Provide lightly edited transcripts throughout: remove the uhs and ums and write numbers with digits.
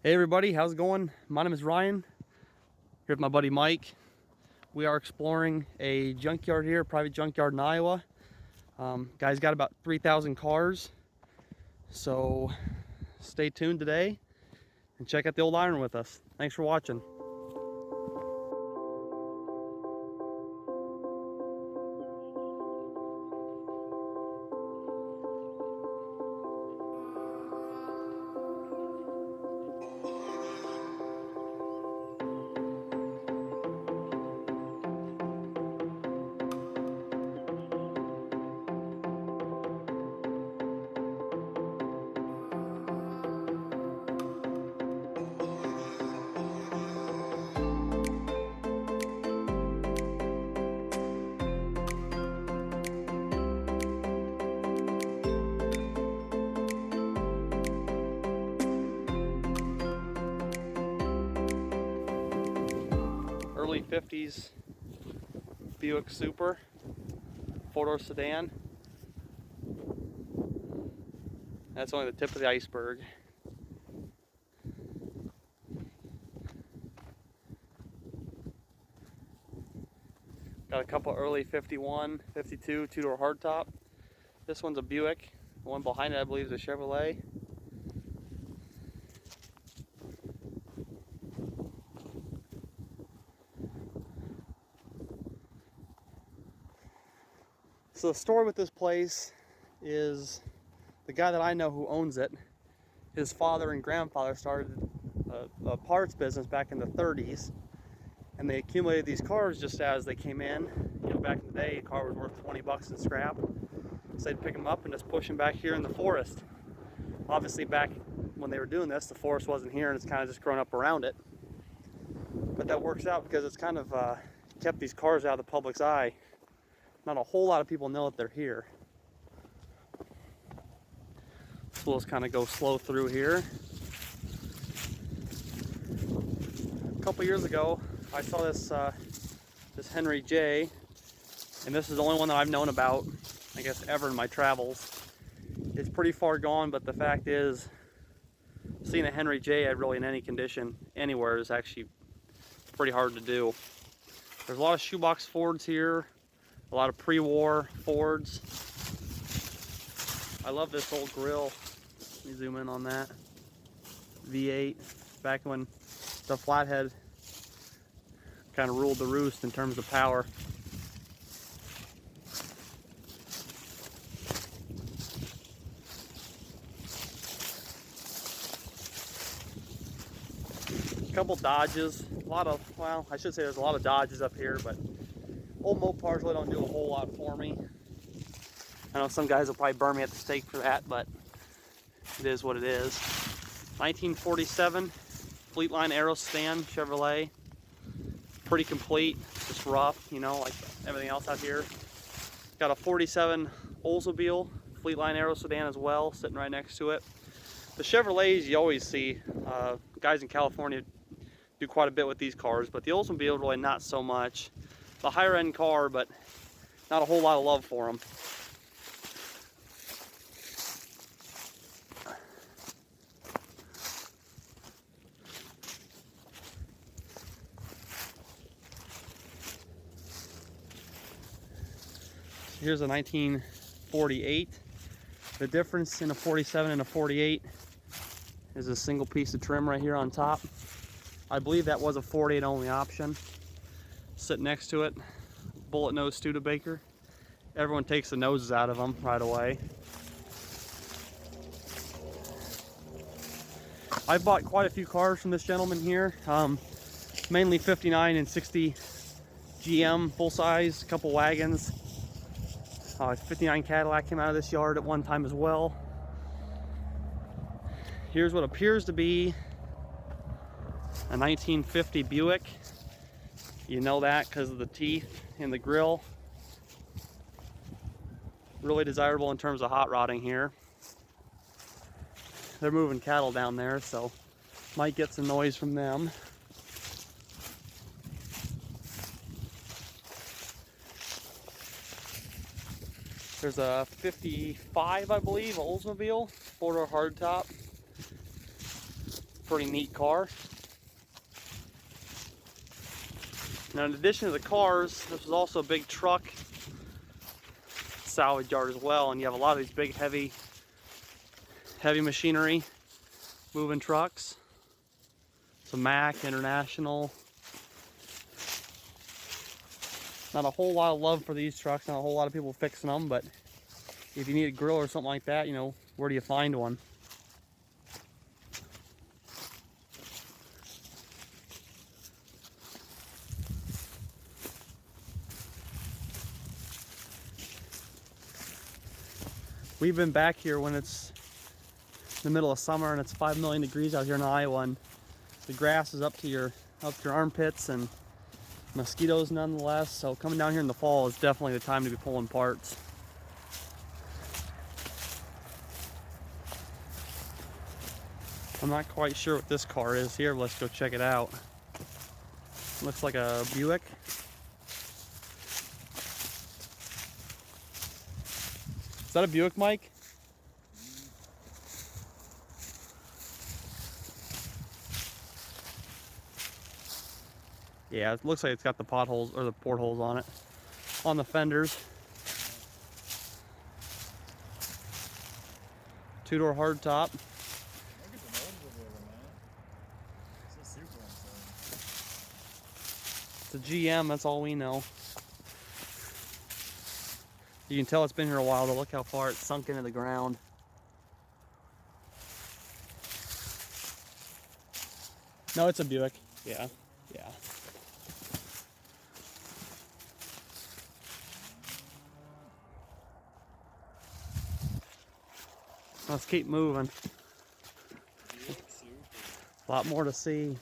Hey everybody, how's it going? My name is Ryan, here with my buddy Mike. We are exploring a junkyard here, a private junkyard in Iowa. Guy's got about 3,000 cars, so stay tuned today and check out the old iron with us. Thanks for watching. Early 50s Buick Super, four-door sedan. That's only the tip of the iceberg. Got a couple early 51, 52 two-door hardtop. This one's a Buick. The one behind it I believe is a Chevrolet. So the story with this place is the guy that I know who owns it, his father and grandfather started a parts business back in the 30s, and they accumulated these cars just as they came in. You know, back in the day, a car was worth 20 bucks in scrap. So they'd pick them up and just push them back here in the forest. Obviously back when they were doing this, the forest wasn't here and it's kind of just grown up around it. But that works out because it's kind of kept these cars out of the public's eye. Not a whole lot of people know that they're here. So we'll just kind of go slow through here. A couple years ago, I saw this Henry J, and this is the only one that I've known about, I guess, ever in my travels. It's pretty far gone, but the fact is, seeing a Henry J really in any condition anywhere is actually pretty hard to do. There's a lot of shoebox Fords here. A lot of pre-war Fords. I love this old grill. Let me zoom in on that. V8, back when the flathead kind of ruled the roost in terms of power. A couple Dodges, a lot of, well, I should say there's a lot of Dodges up here, but old Mopars really don't do a whole lot for me. I know some guys will probably burn me at the stake for that, but it is what it is. 1947 Fleetline Aero Sedan Chevrolet. Pretty complete, just rough, you know, like everything else out here. Got a 47 Oldsmobile Fleetline Aero Sedan as well, sitting right next to it. The Chevrolets you always see, guys in California do quite a bit with these cars, but the Oldsmobile really not so much. A higher end car, but not a whole lot of love for them. Here's a 1948. The difference in a 47 and a 48 is a single piece of trim right here on top. I believe that was a 48 only option. Sitting next to it, bullet nose Studebaker. Everyone takes the noses out of them right away. I bought quite a few cars from this gentleman here, mainly 59 and 60 GM full size, a couple wagons. 59 Cadillac came out of this yard at one time as well. Here's what appears to be a 1950 Buick. You know that because of the teeth in the grill. Really desirable in terms of hot rodding here. They're moving cattle down there, so might get some noise from them. There's a 55, I believe, Oldsmobile, four-door hardtop. Pretty neat car. Now, in addition to the cars, this was also a big truck salvage yard as well, and you have a lot of these big heavy machinery moving trucks. Some Mack International. Not a whole lot of love for these trucks, not a whole lot of people fixing them, but if you need a grill or something like that, you know, where do you find one? We've been back here when it's the middle of summer and it's 5 million degrees out here in Iowa, and the grass is up to your armpits and mosquitoes nonetheless. So coming down here in the fall is definitely the time to be pulling parts. I'm not quite sure what this car is here. Let's go check it out. Looks like a Buick. Is that a Buick, Mike? Yeah, it looks like it's got the potholes or the portholes on it, on the fenders. Two-door hardtop. It's a GM, that's all we know. You can tell it's been here a while, though. Look how far it's sunk into the ground. No, it's a Buick. Yeah, yeah. Let's keep moving. A lot more to see.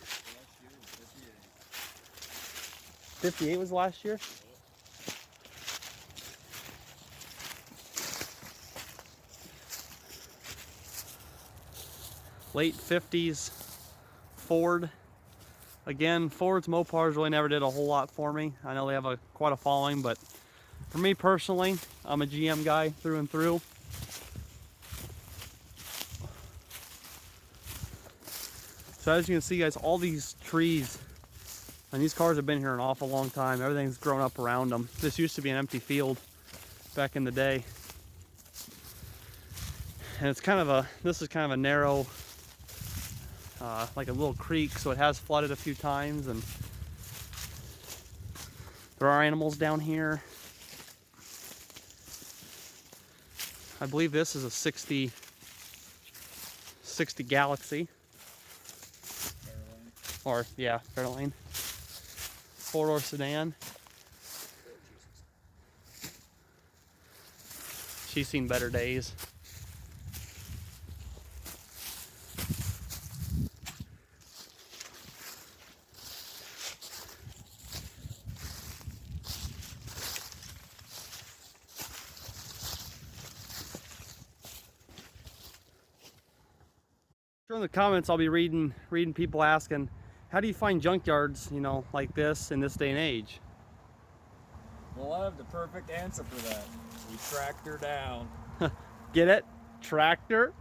58 was last year? Late 50s Ford. Again, Ford's Mopars really never did a whole lot for me. I know they have quite a following, but for me personally, I'm a GM guy through and through. So as you can see, guys, all these trees, and these cars have been here an awful long time. Everything's grown up around them. This used to be an empty field back in the day. And it's kind of this is kind of a narrow, like a little creek, so it has flooded a few times, and there are animals down here. I believe this is a 60 Galaxy. Or, yeah, Fairlane. Four-door sedan. She's seen better days. Sure, in the comments I'll be reading people asking, how do you find junkyards, you know, like this in this day and age? Well, I have the perfect answer for that. We tracked her down. Get it? Tractor?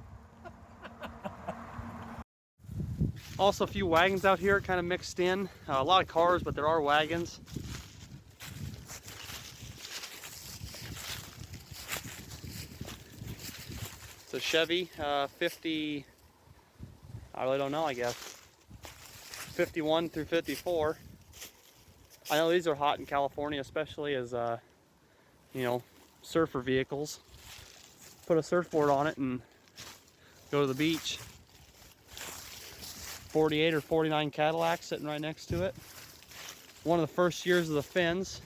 Also a few wagons out here kind of mixed in. A lot of cars, but there are wagons. It's a Chevy 50, I really don't know, I guess. 51 through 54. I know these are hot in California, especially as you know, surfer vehicles. Put a surfboard on it and go to the beach. 48 or 49 Cadillac sitting right next to it. One of the first years of the fins.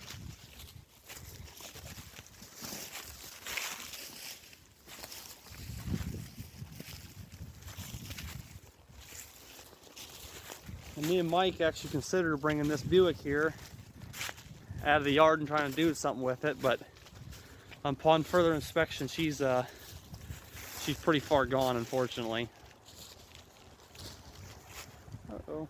And me and Mike actually considered bringing this Buick here out of the yard and trying to do something with it, but upon further inspection, she's pretty far gone, unfortunately. Uh-oh.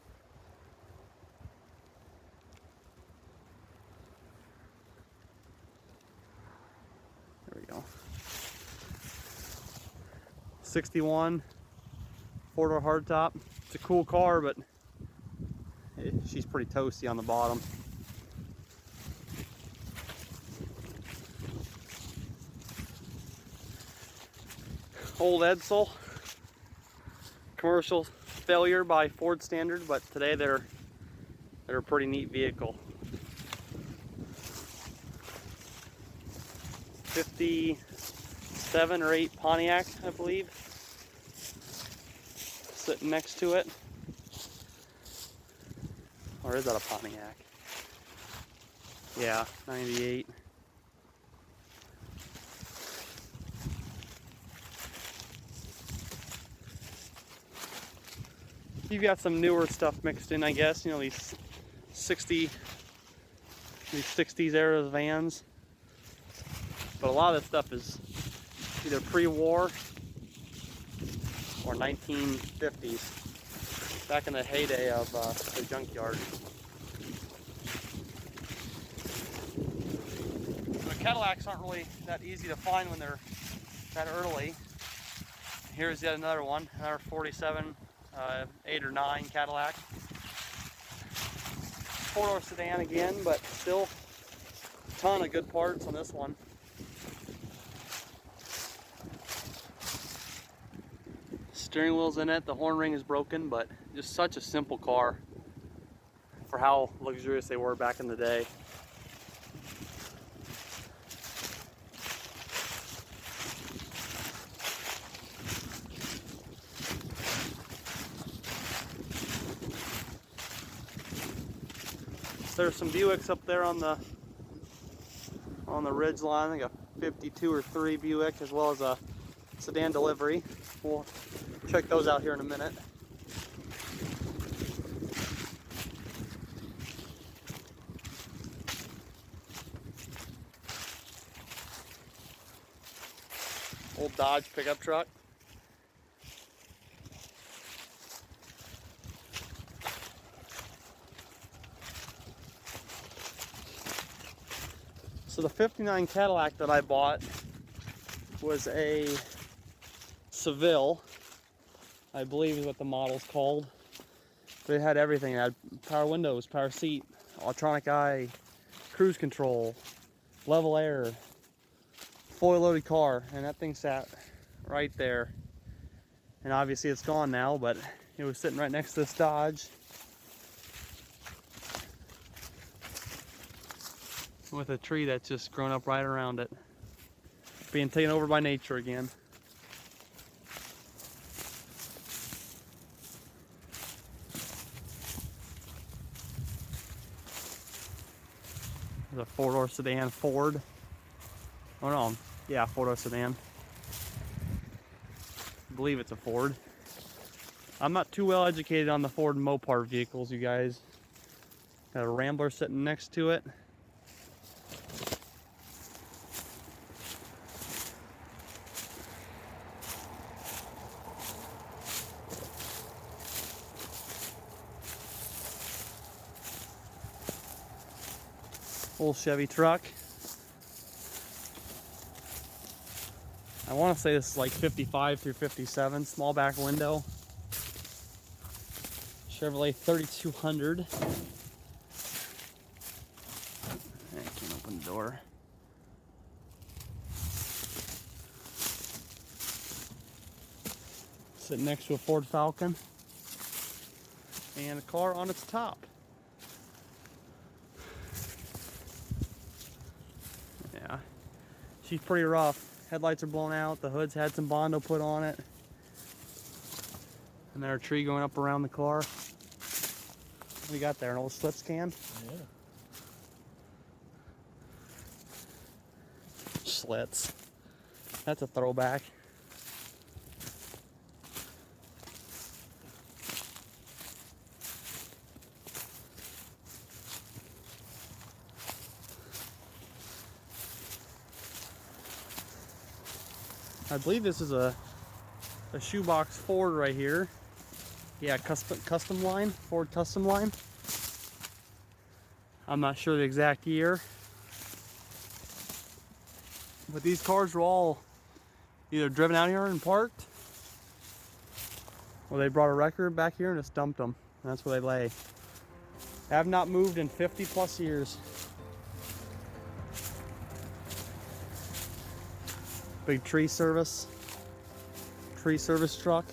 There we go. 61 4-door hardtop. It's a cool car, but she's pretty toasty on the bottom. Old Edsel. Commercial failure by Ford standard, but today they're a pretty neat vehicle. 57 or 8 Pontiac, I believe, sitting next to it. Or is that a Pontiac? Yeah, 98. You've got some newer stuff mixed in, I guess. You know, these 60s era vans. But a lot of this stuff is either pre-war or 1950s, back in the heyday of the Junkyard. The Cadillacs aren't really that easy to find when they're that early. Here's yet another one, another 47, 8 or 9 Cadillac. 4-door sedan again, but still a ton of good parts on this one. Steering wheel's in it, the horn ring is broken, but just such a simple car for how luxurious they were back in the day. There's some Buicks up there on the ridge line. I think a 52 or 3 Buick, as well as a sedan delivery. We'll check those out here in a minute. Old Dodge pickup truck. So the 59 Cadillac that I bought was a Seville, I believe is what the model's called. But it had everything. It had power windows, power seat, electronic eye, cruise control, level air, fully loaded car, and that thing sat right there. And obviously it's gone now, but it was sitting right next to this Dodge with a tree that's just grown up right around it, being taken over by nature again. There's a 4-door sedan Ford. Oh no, yeah, 4-door sedan. I believe it's a Ford. I'm not too well educated on the Ford Mopar vehicles, you guys. Got a Rambler sitting next to it. Old Chevy truck. I want to say this is like 55 through 57, small back window. Chevrolet 3200. I can't open the door. Sitting next to a Ford Falcon. And a car on its top. Yeah, she's pretty rough. Headlights are blown out. The hood's had some Bondo put on it. And there's a tree going up around the car. What do you got there? An old Slips can? Yeah. Schlitz. That's a throwback. I believe this is a shoebox Ford right here. Yeah, custom line, Ford custom line. I'm not sure the exact year. But these cars were all either driven out here and parked, Well, they brought a record back here and just dumped them. And that's where they lay. Have not moved in 50 plus years. Big tree service truck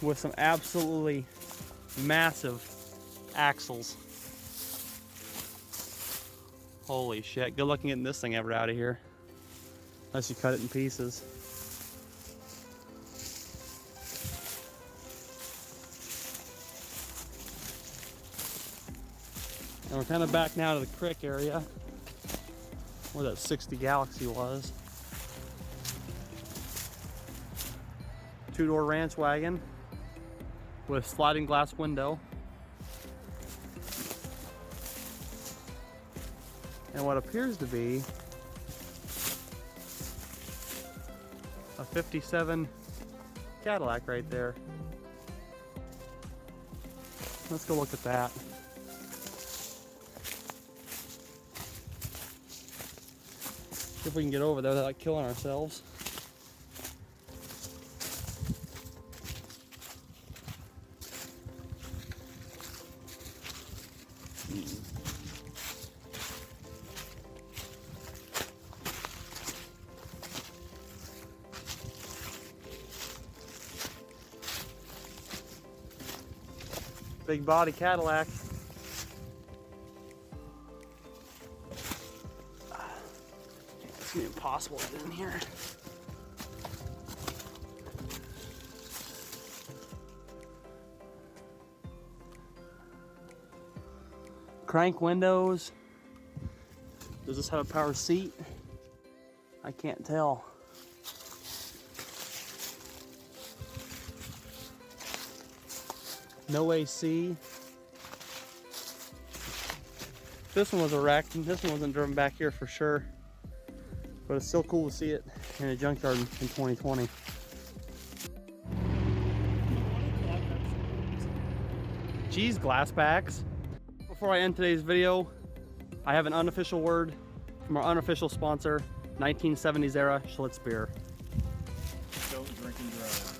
with some absolutely massive axles. Holy shit, good luck getting this thing ever out of here. Unless you cut it in pieces. And we're kind of back now to the creek area where that 60 Galaxy was. Two-door ranch wagon with sliding glass window. And what appears to be a 57 Cadillac right there. Let's go look at that. See if we can get over there without killing ourselves. Big body Cadillac. It's gonna be impossible to get in here. Crank windows. Does this have a power seat? I can't tell. No AC. This one was a wreck, and this one wasn't driven back here for sure. But it's still cool to see it in a junkyard in 2020. Geez, glass packs. Before I end today's video, I have an unofficial word from our unofficial sponsor, 1970s era Schlitz beer. Don't drink and drive.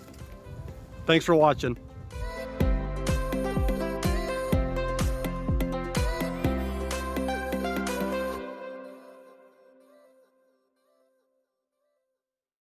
Thanks for watching.